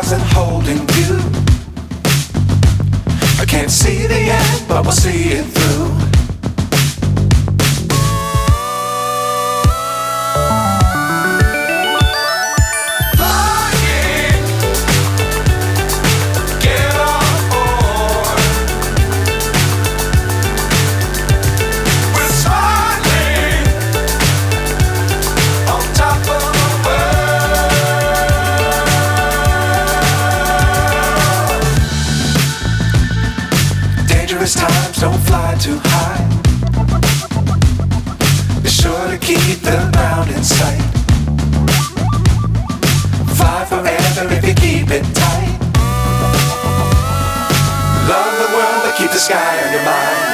stars and holding you. I can't see the end, but we'll see it through. Times don't fly too high. Be sure to keep the ground in sight. Fly forever if you keep it tight. Love the world but keep the sky on your mind.